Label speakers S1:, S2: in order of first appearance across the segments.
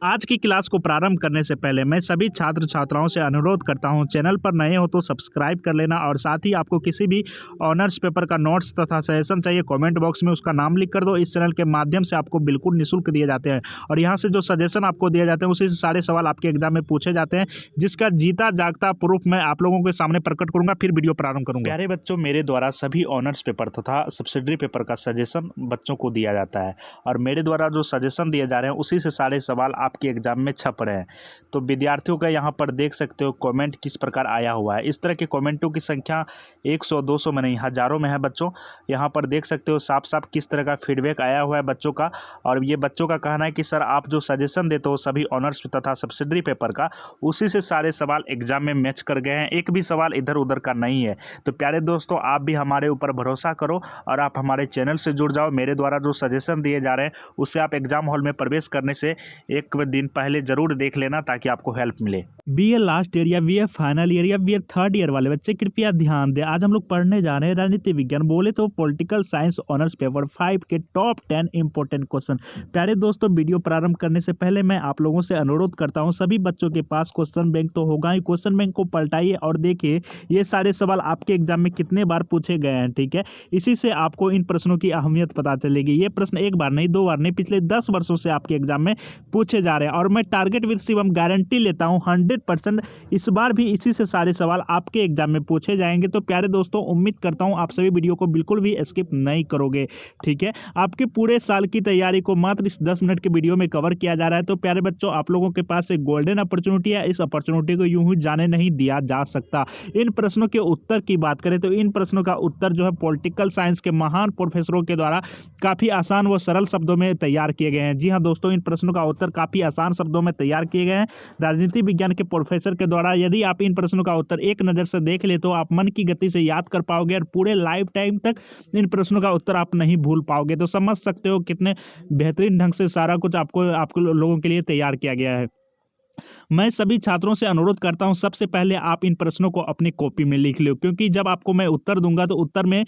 S1: आज की क्लास को प्रारंभ करने से पहले मैं सभी छात्र छात्राओं से अनुरोध करता हूं, चैनल पर नए हो तो सब्सक्राइब कर लेना और साथ ही आपको किसी भी ऑनर्स पेपर का नोट्स तथा सजेशन चाहिए कमेंट बॉक्स में उसका नाम लिख कर दो। इस चैनल के माध्यम से आपको बिल्कुल निःशुल्क दिए जाते हैं और यहां से जो सजेशन आपको दिए जाते हैं उसी से सारे सवाल आपके एग्जाम में पूछे जाते हैं, जिसका जीता जागता प्रूफ मैं आप लोगों के सामने प्रकट करूंगा। फिर वीडियो प्रारंभ करूंगा। प्यारे बच्चों, मेरे द्वारा सभी ऑनर्स पेपर तथा सब्सिडरी पेपर का सजेशन बच्चों को दिया जाता है और मेरे द्वारा जो सजेशन दिए जा रहे हैं उसी से सारे सवाल आपके एग्जाम में छप रहे हैं। तो विद्यार्थियों का यहाँ पर देख सकते हो कमेंट किस प्रकार आया हुआ है। इस तरह के कमेंटों की संख्या 100-200 में नहीं, हज़ारों में है बच्चों। यहाँ पर देख सकते हो साफ साफ किस तरह का फीडबैक आया हुआ है बच्चों का। और ये बच्चों का कहना है कि सर आप जो सजेशन देते हो सभी ऑनर्स तथा सब्सिडरी पेपर का, उसी से सारे सवाल एग्जाम में मैच कर गए हैं, एक भी सवाल इधर उधर का नहीं है। तो प्यारे दोस्तों, आप भी हमारे ऊपर भरोसा करो और आप हमारे चैनल से जुड़ जाओ। मेरे द्वारा जो सजेशन दिए जा रहे हैं उससे आप एग्जाम हॉल में प्रवेश करने से एक दिन पहले जरूर देख लेना ताकि आपको हेल्प मिले। बीए लास्ट ईयर या बीए फाइनल ईयर या बीए थर्ड ईयर वाले बच्चे कृपया ध्यान दें। आज हम लोग पढ़ने जा रहे हैं राजनीति विज्ञान, बोले तो पॉलिटिकल साइंस ऑनर्स पेपर 5 के टॉप 10 इंपॉर्टेंट क्वेश्चन। प्यारे दोस्तों, वीडियो प्रारंभ करने से पहले मैं आप लोगों से अनुरोध करता हूं, सभी बच्चों के पास क्वेश्चन बैंक तो होगा ही, क्वेश्चन बैंक को पलटाइए और देखिए ये सारे सवाल आपके एग्जाम में कितने बार पूछे गए हैं। ठीक है, इसी से आपको इन प्रश्नों की अहमियत पता चलेगी। ये प्रश्न एक बार नहीं, दो बार नहीं, पिछले 10 वर्षों से आपके एग्जाम में पूछे जा रहे हैं और मैं टारगेट विद शिवम गारंटी लेता हूं 100% इस बार भी इसी से सारे सवाल आपके एग्जाम में पूछे जाएंगे। तो प्यारे दोस्तों, उम्मीद करता हूं आप सभी वीडियो को बिल्कुल भी स्किप नहीं करोगे। ठीक है, आपके पूरे साल की तैयारी को मात्र इस 10 मिनट के वीडियो में कवर किया जा रहा है। तो प्यारे बच्चों, आप लोगों के पास एक गोल्डन अपॉर्चुनिटी है, इस अपॉर्चुनिटी को यूं ही जाने नहीं दिया जा सकता। इन प्रश्नों के उत्तर की बात करें तो इन प्रश्नों का उत्तर जो है पॉलिटिकल साइंस के महान प्रोफेसरों के द्वारा काफी आसान व सरल शब्दों में तैयार किए गए हैं। जी हाँ दोस्तों, इन प्रश्नों का उत्तर काफी आसान शब्दों में तैयार किए गए हैं राजनीति विज्ञान के प्रोफेसर के द्वारा। यदि आप इन प्रश्नों का उत्तर एक नजर से देख ले तो आप मन की गति से याद कर पाओगे और पूरे लाइफ टाइम तक इन प्रश्नों का उत्तर आप नहीं भूल पाओगे। तो समझ सकते हो कितने बेहतरीन ढंग से सारा कुछ आपको लोगों के लिए तैयार किया गया है। मैं सभी छात्रों से अनुरोध करता हूं, सबसे पहले आप इन प्रश्नों को अपनी कॉपी में लिख लो, क्योंकि जब आपको मैं उत्तर दूंगा तो उत्तर में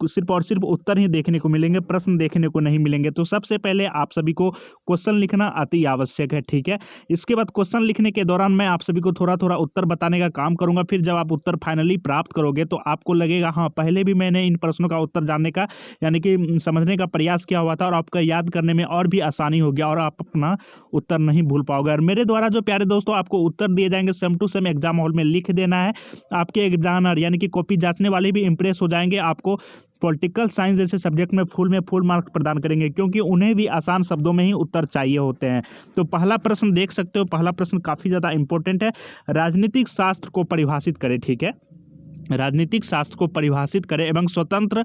S1: सिर्फ और सिर्फ उत्तर ही देखने को मिलेंगे, प्रश्न देखने को नहीं मिलेंगे। तो सबसे पहले आप सभी को क्वेश्चन लिखना अति आवश्यक है। ठीक है, इसके बाद क्वेश्चन लिखने के दौरान मैं आप सभी को थोड़ा थोड़ा उत्तर बताने का काम करूंगा। फिर जब आप उत्तर फाइनली प्राप्त करोगे तो आपको लगेगा हाँ, पहले भी मैंने इन प्रश्नों का उत्तर जानने का यानी कि समझने का प्रयास किया हुआ था और आपका याद करने में और भी आसानी हो गया और आप अपना उत्तर नहीं भूल पाओगे। और मेरे द्वारा जो प्यारे दोस्तों आपको उत्तर दिए जाएंगे same to same exam hall में लिख देना है। आपके एग्जामिनर यानी कि कॉपी जांचने वाले भी इंप्रेस हो जाएंगे, आपको पॉलिटिकल साइंस जैसे सब्जेक्ट में फुल मार्क प्रदान करेंगे, क्योंकि उन्हें भी आसान शब्दों में ही उत्तर चाहिए होते हैं। तो पहला प्रश्न देख सकते हो, पहला प्रश्न काफी ज्यादा इंपॉर्टेंट है। राजनीतिक शास्त्र को परिभाषित करें। ठीक है, राजनीतिक शास्त्र को परिभाषित करें एवं स्वतंत्र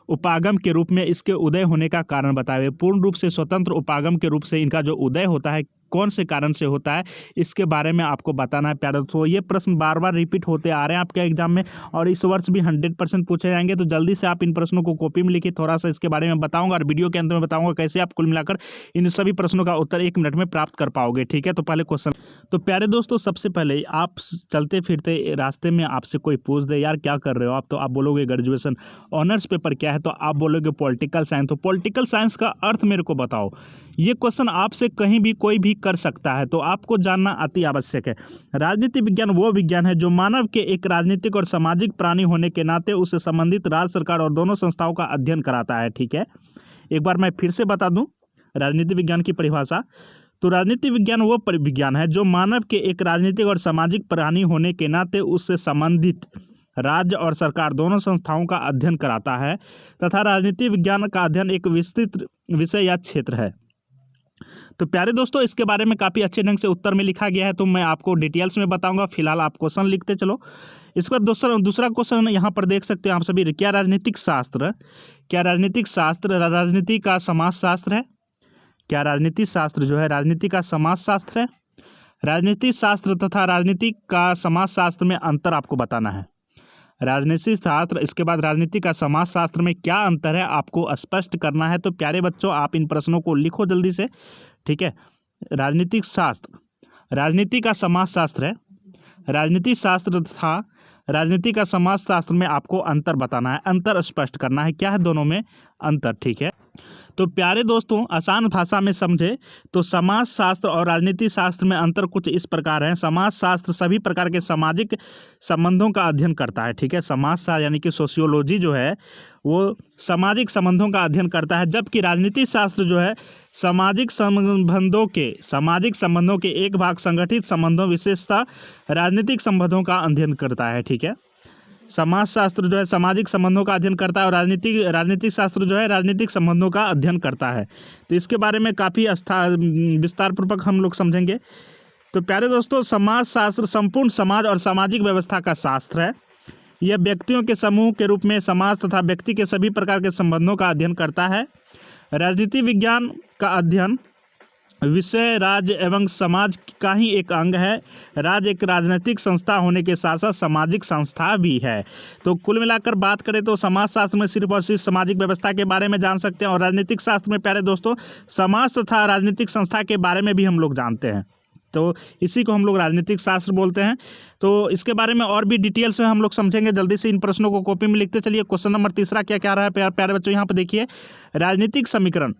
S1: उपागम के रूप में इसके उदय होने का कारण बताएं। पूर्ण रूप से स्वतंत्र उपागम के रूप से इनका जो उदय होता है कौन से कारण से होता है, इसके बारे में आपको बताना है प्यारे दोस्तों। ये प्रश्न बार बार रिपीट होते आ रहे हैं आपके एग्जाम में और इस वर्ष भी 100% पूछे जाएंगे। तो जल्दी से आप इन प्रश्नों को कॉपी में लिखिए। थोड़ा सा इसके बारे में बताऊंगा और वीडियो के अंत में बताऊंगा कैसे आप कुल मिलाकर इन सभी प्रश्नों का उत्तर 1 मिनट में प्राप्त कर पाओगे। ठीक है, तो पहले क्वेश्चन। तो प्यारे दोस्तों, सबसे पहले आप चलते फिरते रास्ते में आपसे कोई पूछ दे यार क्या कर रहे हो आप, तो आप बोलोगे ग्रेजुएशन। ऑनर्स पेपर क्या है, तो आप बोलोगे पॉलिटिकल साइंस। तो पॉलिटिकल साइंस का अर्थ मेरे को बताओ। ये क्वेश्चन आपसे कहीं भी कोई भी कर सकता है, तो आपको जानना अति आवश्यक है। राजनीति विज्ञान वो विज्ञान है जो मानव के एक राजनीतिक और सामाजिक प्राणी होने के नाते उससे संबंधित राज्य सरकार और दोनों संस्थाओं का अध्ययन कराता है। ठीक है, एक बार मैं फिर से बता दूं राजनीति विज्ञान की परिभाषा। तो राजनीति विज्ञान वो विज्ञान है जो मानव के एक राजनीतिक और सामाजिक प्राणी होने के नाते उससे संबंधित राज्य और सरकार दोनों संस्थाओं का अध्ययन कराता है तथा राजनीति विज्ञान का अध्ययन एक विस्तृत विषय या क्षेत्र है। तो प्यारे दोस्तों, इसके बारे में काफ़ी अच्छे ढंग से उत्तर में लिखा गया है, तो मैं आपको डिटेल्स में बताऊंगा। फिलहाल आप क्वेश्चन लिखते चलो। इसके बाद दूसरा क्वेश्चन यहाँ पर देख सकते हैं आप सभी। क्या राजनीतिक शास्त्र राजनीति का समाजशास्त्र है? क्या राजनीति शास्त्र जो है राजनीति का समाजशास्त्र है? राजनीति शास्त्र तथा राजनीति का समाजशास्त्र में अंतर आपको बताना है। राजनीति शास्त्र, इसके बाद राजनीति का समाजशास्त्र में क्या अंतर है आपको स्पष्ट करना है। तो प्यारे बच्चों, आप इन प्रश्नों को लिखो जल्दी से। ठीक है, राजनीतिक शास्त्र राजनीति का समाजशास्त्र है। राजनीति शास्त्र तथा राजनीति का समाजशास्त्र में आपको अंतर बताना है, अंतर स्पष्ट करना है, क्या है दोनों में अंतर। ठीक है, तो प्यारे दोस्तों, आसान भाषा में समझे तो समाजशास्त्र और राजनीति शास्त्र में अंतर कुछ इस प्रकार है। समाजशास्त्र सभी प्रकार के सामाजिक संबंधों का अध्ययन करता है। ठीक है, समाजशास्त्र यानी कि सोशियोलॉजी जो है वो सामाजिक संबंधों का अध्ययन करता है, जबकि राजनीति शास्त्र जो है सामाजिक संबंधों के एक भाग संगठित संबंधों विशेषता राजनीतिक संबंधों का अध्ययन करता है। ठीक है, समाजशास्त्र जो है सामाजिक संबंधों का अध्ययन करता है और राजनीतिक शास्त्र जो है राजनीतिक संबंधों का अध्ययन करता है। तो इसके बारे में काफ़ी विस्तार पूर्वक हम लोग समझेंगे। तो प्यारे दोस्तों, समाजशास्त्र संपूर्ण समाज और सामाजिक व्यवस्था का शास्त्र है। यह व्यक्तियों के समूह के रूप में समाज तथा व्यक्ति के सभी प्रकार के संबंधों का अध्ययन करता है। राजनीति विज्ञान का अध्ययन विषय राज्य एवं समाज का ही एक अंग है। राज्य एक राजनीतिक संस्था होने के साथ साथ सामाजिक संस्था भी है। तो कुल मिलाकर बात करें तो समाजशास्त्र में सिर्फ और सिर्फ सामाजिक व्यवस्था के बारे में जान सकते हैं और राजनीतिक शास्त्र में प्यारे दोस्तों समाज तथा राजनीतिक संस्था के बारे में भी हम लोग जानते हैं। तो इसी को हम लोग राजनीतिक शास्त्र बोलते हैं। तो इसके बारे में और भी डिटेल से हम लोग समझेंगे। जल्दी से इन प्रश्नों को कॉपी में लिखते चलिए। क्वेश्चन नंबर 3 क्या क्या रहा है प्यारे बच्चों, यहाँ पर देखिए। राजनीतिक समीकरण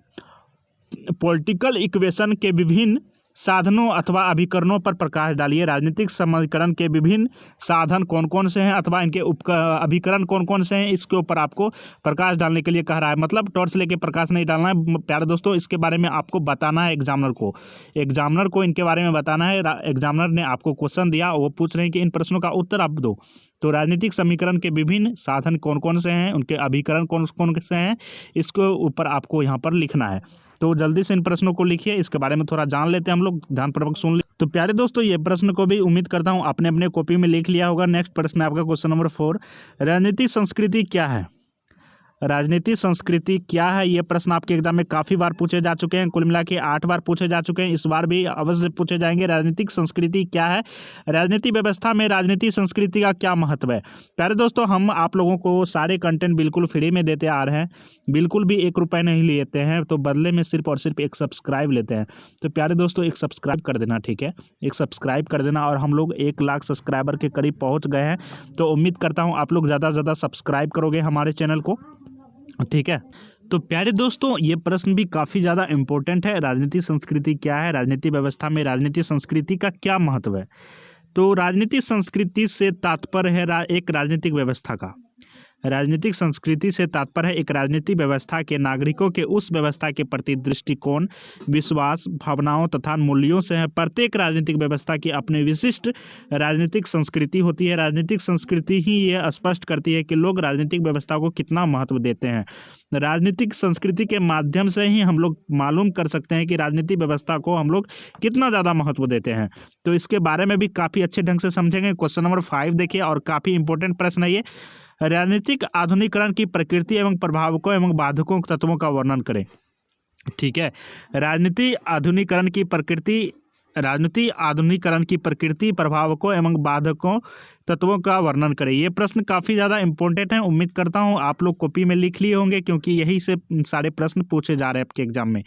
S1: पॉलिटिकल इक्वेशन के विभिन्न साधनों अथवा अभिकरणों पर प्रकाश डालिए। राजनीतिक समीकरण के विभिन्न साधन कौन कौन से हैं अथवा इनके अभिकरण कौन कौन से हैं, इसके ऊपर आपको प्रकाश डालने के लिए कह रहा है। मतलब टॉर्च लेके प्रकाश नहीं डालना है प्यारे दोस्तों, इसके बारे में आपको बताना है एग्जामिनर को इनके बारे में बताना है। एग्जामिनर ने आपको क्वेश्चन दिया, वो पूछ रहे हैं कि इन प्रश्नों का उत्तर आप दो। तो राजनीतिक समीकरण के विभिन्न साधन कौन कौन से हैं, उनके अभिकरण कौन कौन से हैं, इसके ऊपर आपको यहाँ पर लिखना है। तो जल्दी से इन प्रश्नों को लिखिए, इसके बारे में थोड़ा जान लेते हैं हम लोग, ध्यानपूर्वक सुन ले। तो प्यारे दोस्तों, ये प्रश्न को भी उम्मीद करता हूँ आपने अपने कॉपी में लिख लिया होगा। नेक्स्ट प्रश्न है आपका क्वेश्चन नंबर 4, राजनीतिक संस्कृति क्या है। राजनीतिक संस्कृति क्या है, ये प्रश्न आपके एग्जाम में काफ़ी बार पूछे जा चुके हैं। कुल मिला के 8 बार पूछे जा चुके हैं, इस बार भी अवश्य पूछे जाएंगे। राजनीतिक संस्कृति क्या है, राजनीति व्यवस्था में राजनीतिक संस्कृति का क्या महत्व है। प्यारे दोस्तों, हम आप लोगों को सारे कंटेंट बिल्कुल फ्री में देते आ रहे हैं, बिल्कुल भी 1 रुपये नहीं लेते हैं, तो बदले में सिर्फ और सिर्फ एक सब्सक्राइब लेते हैं। तो प्यारे दोस्तों, एक सब्सक्राइब कर देना, ठीक है, एक सब्सक्राइब कर देना। और हम लोग 1 लाख सब्सक्राइबर के करीब पहुँच गए हैं, तो उम्मीद करता हूँ आप लोग ज़्यादा से ज़्यादा सब्सक्राइब करोगे हमारे चैनल को, ठीक है। तो प्यारे दोस्तों, ये प्रश्न भी काफ़ी ज़्यादा इम्पोर्टेंट है। राजनीतिक संस्कृति क्या है, राजनीति व्यवस्था में राजनीतिक संस्कृति का क्या महत्व है। तो राजनीतिक संस्कृति से तात्पर्य है एक राजनीतिक व्यवस्था का। राजनीतिक संस्कृति से तात्पर्य है एक राजनीतिक व्यवस्था के नागरिकों के उस व्यवस्था के प्रति दृष्टिकोण, विश्वास, भावनाओं तथा मूल्यों से है। प्रत्येक राजनीतिक व्यवस्था की अपनी विशिष्ट राजनीतिक संस्कृति होती है। राजनीतिक संस्कृति ही ये स्पष्ट करती है कि लोग राजनीतिक व्यवस्था को कितना महत्व देते हैं। राजनीतिक संस्कृति के माध्यम से ही हम लोग मालूम कर सकते हैं कि राजनीतिक व्यवस्था को हम लोग कितना ज़्यादा महत्व देते हैं। तो इसके बारे में भी काफ़ी अच्छे ढंग से समझेंगे। क्वेश्चन नंबर 5 देखिए, और काफ़ी इंपॉर्टेंट प्रश्न है ये। राजनीतिक आधुनिकीकरण की प्रकृति एवं प्रभावकों एवं बाधकों तत्वों का वर्णन करें। ठीक है, राजनीति आधुनिकीकरण की प्रकृति, प्रभावकों एवं बाधकों तत्वों का वर्णन करें। ये प्रश्न काफ़ी ज़्यादा इंपॉर्टेंट है। उम्मीद करता हूँ आप लोग कॉपी में लिख लिए होंगे, क्योंकि यही से सारे प्रश्न पूछे जा रहे हैं आपके एग्जाम में।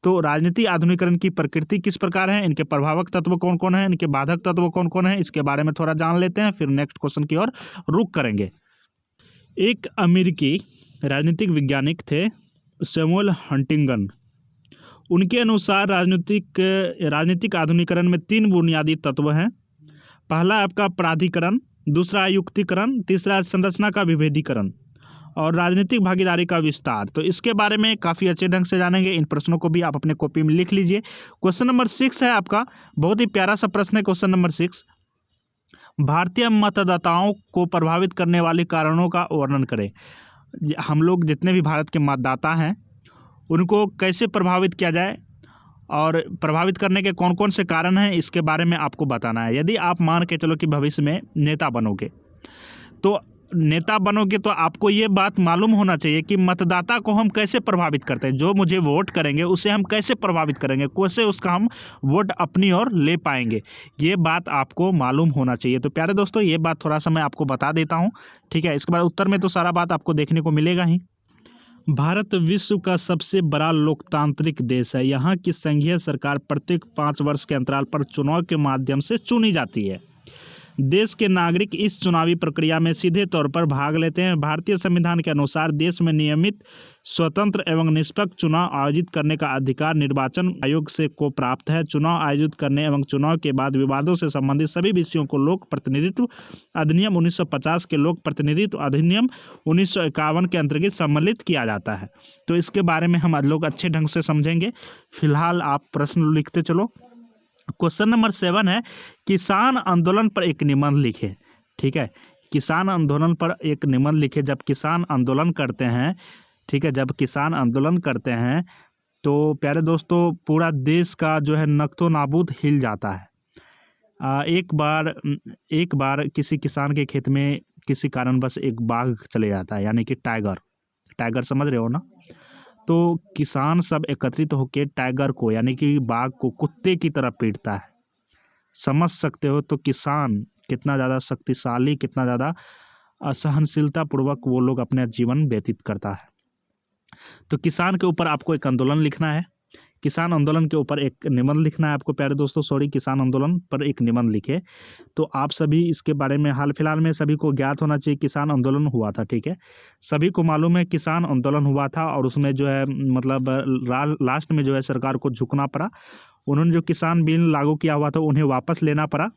S1: तो राजनीति आधुनिकीकरण की प्रकृति किस प्रकार है, इनके प्रभावक तत्व कौन कौन है, इनके बाधक तत्व कौन कौन है, इसके बारे में थोड़ा जान लेते हैं, फिर नेक्स्ट क्वेश्चन की ओर रुख करेंगे। एक अमेरिकी राजनीतिक वैज्ञानिक थे सैमुअल हंटिंगटन। उनके अनुसार राजनीतिक आधुनिकीकरण में 3 बुनियादी तत्व हैं। पहला आपका प्राधिकरण, दूसरा युक्तिकरण, तीसरा संरचना का विभेदीकरण और राजनीतिक भागीदारी का विस्तार। तो इसके बारे में काफ़ी अच्छे ढंग से जानेंगे। इन प्रश्नों को भी आप अपने कॉपी में लिख लीजिए। क्वेश्चन नंबर 6 है आपका, बहुत ही प्यारा सा प्रश्न है। क्वेश्चन नंबर 6, भारतीय मतदाताओं को प्रभावित करने वाले कारणों का वर्णन करें। हम लोग जितने भी भारत के मतदाता हैं उनको कैसे प्रभावित किया जाए और प्रभावित करने के कौन कौन से कारण हैं, इसके बारे में आपको बताना है। यदि आप मान के चलो कि भविष्य में नेता बनोगे तो आपको ये बात मालूम होना चाहिए कि मतदाता को हम कैसे प्रभावित करते हैं। जो मुझे वोट करेंगे उसे हम कैसे प्रभावित करेंगे, कैसे उसका हम वोट अपनी ओर ले पाएंगे, ये बात आपको मालूम होना चाहिए। तो प्यारे दोस्तों, ये बात थोड़ा सा मैं आपको बता देता हूँ, ठीक है। इसके बाद उत्तर में तो सारा बात आपको देखने को मिलेगा ही। भारत विश्व का सबसे बड़ा लोकतांत्रिक देश है। यहाँ की संघीय सरकार प्रत्येक 5 वर्ष के अंतराल पर चुनाव के माध्यम से चुनी जाती है। देश के नागरिक इस चुनावी प्रक्रिया में सीधे तौर पर भाग लेते हैं। भारतीय संविधान के अनुसार देश में नियमित, स्वतंत्र एवं निष्पक्ष चुनाव आयोजित करने का अधिकार निर्वाचन आयोग से को प्राप्त है। चुनाव आयोजित करने एवं चुनाव के बाद विवादों से संबंधित सभी विषयों को लोक प्रतिनिधित्व अधिनियम 1950 के लोक प्रतिनिधित्व अधिनियम 1951 के अंतर्गत सम्मिलित किया जाता है। तो इसके बारे में हम लोग अच्छे ढंग से समझेंगे। फिलहाल आप प्रश्न लिखते चलो। क्वेश्चन नंबर 7 है, किसान आंदोलन पर एक निबंध लिखे। ठीक है, किसान आंदोलन पर एक निबंध लिखे। जब किसान आंदोलन करते हैं, ठीक है, जब किसान आंदोलन करते हैं तो प्यारे दोस्तों पूरा देश का जो है नक्तो नाबूद हिल जाता है। एक बार किसी किसान के खेत में किसी कारणवश एक बाघ चले जाता है, यानी कि टाइगर समझ रहे हो ना। तो किसान सब एकत्रित होकर टाइगर को यानी कि बाघ को कुत्ते की तरह पीटता है। समझ सकते हो तो किसान कितना ज़्यादा शक्तिशाली, कितना ज़्यादा असहनशीलता पूर्वक वो लोग अपना जीवन व्यतीत करता है। तो किसान के ऊपर आपको एक आंदोलन लिखना है, किसान आंदोलन के ऊपर एक निबंध लिखना है आपको प्यारे दोस्तों। किसान आंदोलन पर एक निबंध लिखे। तो आप सभी इसके बारे में हाल फिलहाल में सभी को ज्ञात होना चाहिए, किसान आंदोलन हुआ था। ठीक है, सभी को मालूम है किसान आंदोलन हुआ था और उसमें जो है मतलब लास्ट में जो है सरकार को झुकना पड़ा। उन्होंने जो किसान बिल लागू किया हुआ था उन्हें वापस लेना पड़ा।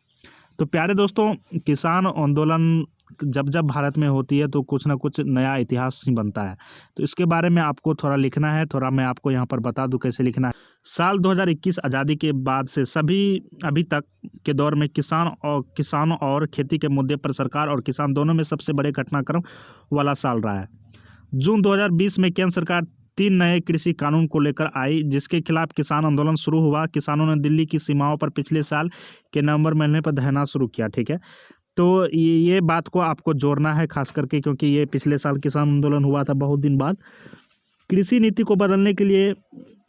S1: तो प्यारे दोस्तों किसान आंदोलन जब भारत में होती है तो कुछ ना कुछ नया इतिहास ही बनता है। तो इसके बारे में आपको थोड़ा लिखना है, थोड़ा मैं आपको यहाँ पर बता दूं कैसे लिखना है। साल 2021 आज़ादी के बाद से अभी तक के दौर में किसान और खेती के मुद्दे पर सरकार और किसान दोनों में सबसे बड़े घटनाक्रम वाला साल रहा है। जून 2020 में केंद्र सरकार 3 नए कृषि कानून को लेकर आई, जिसके खिलाफ किसान आंदोलन शुरू हुआ। किसानों ने दिल्ली की सीमाओं पर पिछले साल के नवंबर महीने पर धरना शुरू किया। ठीक है, तो ये बात को आपको जोड़ना है खास करके, क्योंकि ये पिछले साल किसान आंदोलन हुआ था बहुत दिन बाद। कृषि नीति को बदलने के लिए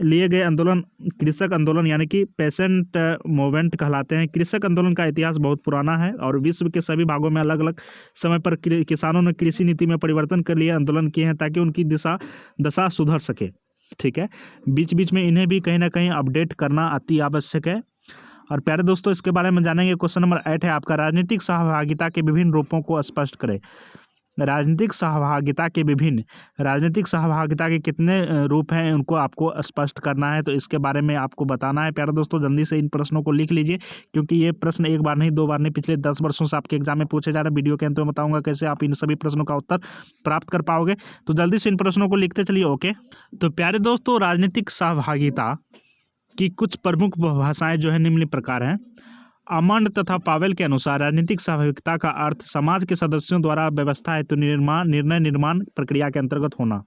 S1: लिए गए आंदोलन कृषक आंदोलन यानी कि पेसेंट मूवमेंट कहलाते हैं। कृषक आंदोलन का इतिहास बहुत पुराना है और विश्व के सभी भागों में अलग अलग समय पर किसानों ने कृषि नीति में परिवर्तन के लिए आंदोलन किए हैं ताकि उनकी दशा सुधर सके। ठीक है, बीच बीच में इन्हें भी कहीं ना कहीं अपडेट करना अति आवश्यक है। और प्यारे दोस्तों इसके बारे में जानेंगे। क्वेश्चन नंबर 8 है आपका, राजनीतिक सहभागिता के विभिन्न रूपों को स्पष्ट करें। राजनीतिक सहभागिता के कितने रूप हैं उनको आपको स्पष्ट करना है। तो इसके बारे में आपको बताना है प्यारे दोस्तों। जल्दी से इन प्रश्नों को लिख लीजिए, क्योंकि ये प्रश्न एक बार नहीं, 2 बार नहीं, पिछले 10 वर्षों से आपके एग्जाम में पूछे जा रहे हैं। वीडियो के अंत में बताऊंगा कैसे आप इन सभी प्रश्नों का उत्तर प्राप्त कर पाओगे। तो जल्दी से इन प्रश्नों को लिखते चलिए। ओके, तो प्यारे दोस्तों राजनीतिक सहभागिता की कुछ प्रमुख भाषाएं जो है निम्न प्रकार हैं। आमंड तथा पावेल के अनुसार राजनीतिक सहभागिता का अर्थ समाज के सदस्यों द्वारा व्यवस्था हेतु निर्णय निर्माण प्रक्रिया के अंतर्गत होना।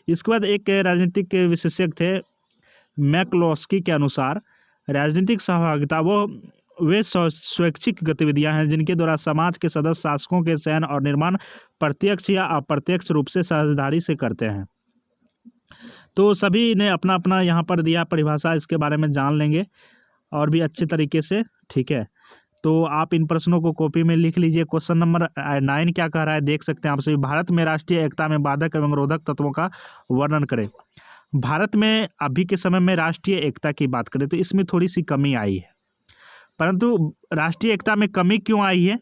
S1: इसके बाद एक राजनीतिक विशेषज्ञ थे मैक्लोस्की के अनुसार राजनीतिक सहभागिता वे स्वैच्छिक गतिविधियां हैं जिनके द्वारा समाज के सदस्य शासकों के चयन और निर्माण प्रत्यक्ष या अप्रत्यक्ष रूप से साझेदारी से करते हैं। तो सभी ने अपना अपना यहाँ पर दिया परिभाषा, इसके बारे में जान लेंगे और भी अच्छे तरीके से। ठीक है, तो आप इन प्रश्नों को कॉपी में लिख लीजिए। क्वेश्चन नंबर 9 क्या कह रहा है देख सकते हैं आप सभी। भारत में राष्ट्रीय एकता में बाधक एवं रोधक तत्वों का वर्णन करें। भारत में अभी के समय में राष्ट्रीय एकता की बात करें तो इसमें थोड़ी सी कमी आई है, परंतु राष्ट्रीय एकता में कमी क्यों आई है,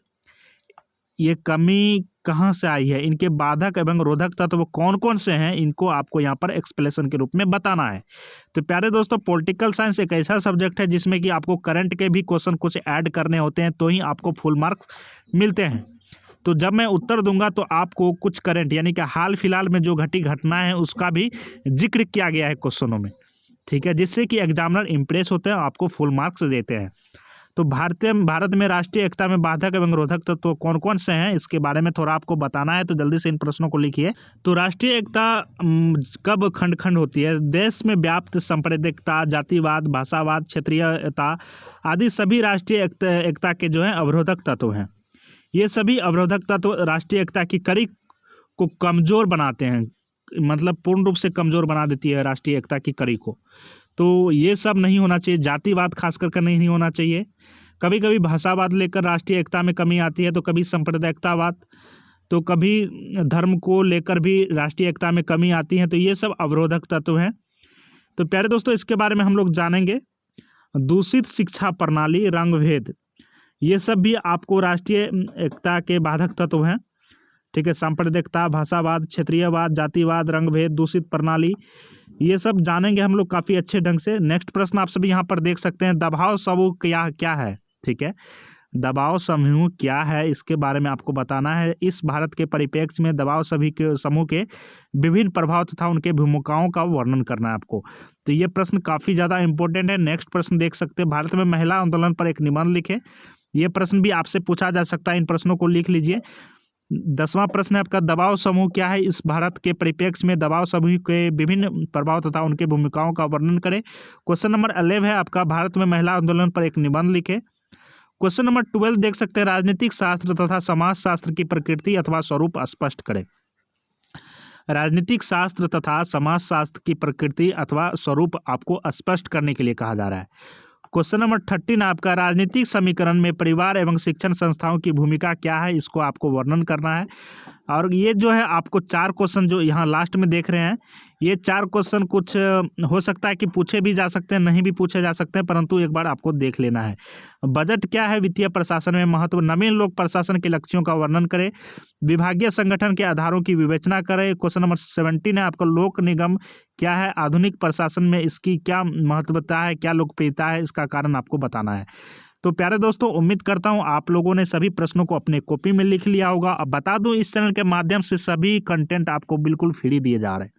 S1: ये कमी कहाँ से आई है, इनके बाधक एवं रोधक तत्व कौन कौन से हैं, इनको आपको यहाँ पर एक्सप्लेनेशन के रूप में बताना है। तो प्यारे दोस्तों पॉलिटिकल साइंस एक ऐसा सब्जेक्ट है जिसमें कि आपको करंट के भी क्वेश्चन कुछ ऐड करने होते हैं तो ही आपको फुल मार्क्स मिलते हैं। तो जब मैं उत्तर दूंगा तो आपको कुछ करंट यानी कि हाल फिलहाल में जो घटी घटना है उसका भी जिक्र किया गया है क्वेश्चनों में। ठीक है, जिससे कि एग्जामिनर इंप्रेस होते हैं, आपको फुल मार्क्स देते हैं। तो भारत में राष्ट्रीय एकता में बाधक एवं रोधक तत्व कौन कौन से हैं इसके बारे में थोड़ा आपको बताना है। तो जल्दी से इन प्रश्नों को लिखिए। तो राष्ट्रीय एकता कब खंड खंड होती है? देश में व्याप्त सांप्रदायिकता, जातिवाद, भाषावाद, क्षेत्रीयता आदि सभी राष्ट्रीय एकता के जो है अवरोधक तत्व हैं। ये सभी अवरोधक तत्व राष्ट्रीय एकता की कड़ी को कमजोर बनाते हैं, मतलब पूर्ण रूप से कमजोर बना देती है राष्ट्रीय एकता की कड़ी को। तो ये सब नहीं होना चाहिए। जातिवाद खास करके नहीं होना चाहिए। कभी कभी भाषावाद लेकर राष्ट्रीय एकता में कमी आती है, तो कभी सांप्रदायिकतावाद, तो कभी धर्म को लेकर भी राष्ट्रीय एकता में कमी आती है। तो ये सब अवरोधक तत्व हैं। तो प्यारे दोस्तों इसके बारे में हम लोग जानेंगे। दूषित शिक्षा प्रणाली, रंग भेद, ये सब भी आपको राष्ट्रीय एकता के बाधक तत्व हैं। ठीक है, सांप्रदायिकता, भाषावाद, क्षेत्रीयवाद, जातिवाद, रंगभेद, दूषित प्रणाली, ये सब जानेंगे हम लोग काफ़ी अच्छे ढंग से। नेक्स्ट प्रश्न आप सभी यहाँ पर देख सकते हैं, दबाव समूह क्या क्या है। ठीक है, दबाव समूह क्या है इसके बारे में आपको बताना है। इस भारत के परिप्रेक्ष्य में दबाव सभी के समूह के विभिन्न प्रभाव तथा उनके भूमिकाओं का वर्णन करना है आपको। तो ये प्रश्न काफ़ी ज़्यादा इंपॉर्टेंट है। नेक्स्ट प्रश्न देख सकते हैं, भारत में महिला आंदोलन पर एक निबंध लिखे। ये प्रश्न भी आपसे पूछा जा सकता है, इन प्रश्नों को लिख लीजिए। 10वां प्रश्न है आपका, दबाव समूह क्या है इस भारत के परिप्रेक्ष्य में दबाव समूह के विभिन्न प्रभाव तथा उनके भूमिकाओं का वर्णन करें। क्वेश्चन नंबर 11 है आपका, भारत में महिला आंदोलन पर एक निबंध लिखे। क्वेश्चन नंबर 12 देख सकते हैं, राजनीतिक शास्त्र तथा समाज शास्त्र की प्रकृति अथवा स्वरूप स्पष्ट करें। राजनीतिक शास्त्र तथा समाज शास्त्र की प्रकृति अथवा स्वरूप आपको स्पष्ट करने के लिए कहा जा रहा है। क्वेश्चन नंबर 13 आपका, राजनीतिक समीकरण में परिवार एवं शिक्षण संस्थाओं की भूमिका क्या है, इसको आपको वर्णन करना है। और ये जो है आपको 4 क्वेश्चन जो यहाँ लास्ट में देख रहे हैं, ये 4 क्वेश्चन कुछ हो सकता है कि पूछे भी जा सकते हैं, नहीं भी पूछे जा सकते हैं, परंतु एक बार आपको देख लेना है। बजट क्या है, वित्तीय प्रशासन में महत्व, नवीन लोक प्रशासन के लक्ष्यों का वर्णन करें, विभागीय संगठन के आधारों की विवेचना करें। क्वेश्चन नंबर 17 है आपका, लोक निगम क्या है, आधुनिक प्रशासन में इसकी क्या महत्वता है, क्या लोकप्रियता है, इसका कारण आपको बताना है। तो प्यारे दोस्तों, उम्मीद करता हूं आप लोगों ने सभी प्रश्नों को अपने कॉपी में लिख लिया होगा। अब बता दूं, इस चैनल के माध्यम से सभी कंटेंट आपको बिल्कुल फ्री दिए जा रहे हैं,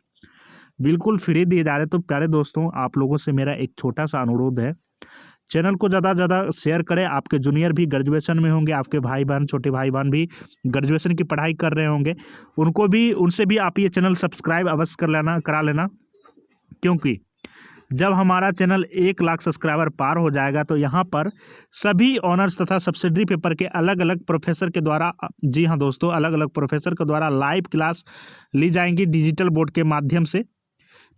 S1: बिल्कुल फ्री दिए जा रहे हैं। तो प्यारे दोस्तों, आप लोगों से मेरा एक छोटा सा अनुरोध है, चैनल को ज़्यादा से ज़्यादा शेयर करें। आपके जूनियर भी ग्रेजुएशन में होंगे, आपके भाई बहन, छोटे भाई बहन भी ग्रेजुएशन की पढ़ाई कर रहे होंगे, उनसे भी आप ये चैनल सब्सक्राइब अवश्य करा लेना, क्योंकि जब हमारा चैनल 1 लाख सब्सक्राइबर पार हो जाएगा तो यहाँ पर सभी ऑनर्स तथा सब्सिडरी पेपर के अलग अलग प्रोफेसर के द्वारा, जी हाँ दोस्तों, अलग अलग प्रोफेसर के द्वारा लाइव क्लास ली जाएंगी डिजिटल बोर्ड के माध्यम से।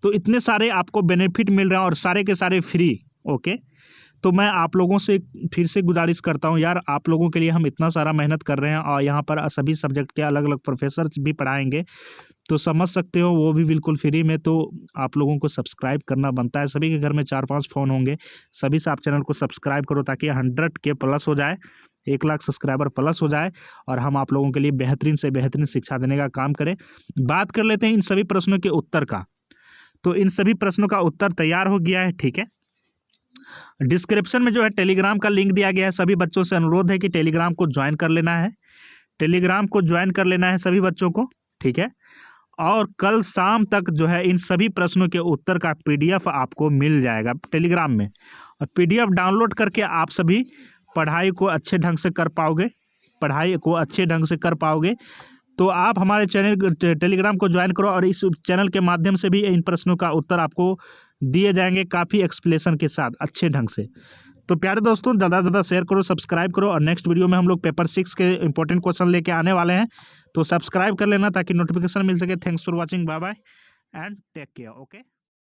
S1: तो इतने सारे आपको बेनिफिट मिल रहे हैं और सारे के सारे फ्री। ओके, तो मैं आप लोगों से फिर से गुजारिश करता हूं यार, आप लोगों के लिए हम इतना सारा मेहनत कर रहे हैं और यहाँ पर सभी सब्जेक्ट के अलग अलग प्रोफेसर भी पढ़ाएंगे, तो समझ सकते हो वो भी बिल्कुल फ्री में। तो आप लोगों को सब्सक्राइब करना बनता है। सभी के घर में 4-5 फ़ोन होंगे, सभी से आप चैनल को सब्सक्राइब करो ताकि 100K प्लस हो जाए, 1 लाख सब्सक्राइबर प्लस हो जाए और हम आप लोगों के लिए बेहतरीन से बेहतरीन शिक्षा देने का काम करें। बात कर लेते हैं इन सभी प्रश्नों के उत्तर का। तो इन सभी प्रश्नों का उत्तर तैयार हो गया है। ठीक है, डिस्क्रिप्शन में जो है टेलीग्राम का लिंक दिया गया है। सभी बच्चों से अनुरोध है कि टेलीग्राम को ज्वाइन कर लेना है, टेलीग्राम को ज्वाइन कर लेना है सभी बच्चों को। ठीक है, और कल शाम तक जो है इन सभी प्रश्नों के उत्तर का PDF आपको मिल जाएगा टेलीग्राम में, और PDF डाउनलोड करके आप सभी पढ़ाई को अच्छे ढंग से कर पाओगे। तो आप हमारे चैनल टेलीग्राम को ज्वाइन करो और इस चैनल के माध्यम से भी इन प्रश्नों का उत्तर आपको दिए जाएंगे काफ़ी एक्सप्लेनेशन के साथ अच्छे ढंग से। तो प्यारे दोस्तों, ज़्यादा से ज़्यादा शेयर करो, सब्सक्राइब करो, और नेक्स्ट वीडियो में हम लोग पेपर 6 के इंपॉर्टेंट क्वेश्चन लेके आने वाले हैं। तो सब्सक्राइब कर लेना ताकि नोटिफिकेशन मिल सके। Thanks for watching, bye bye and take care. Okay.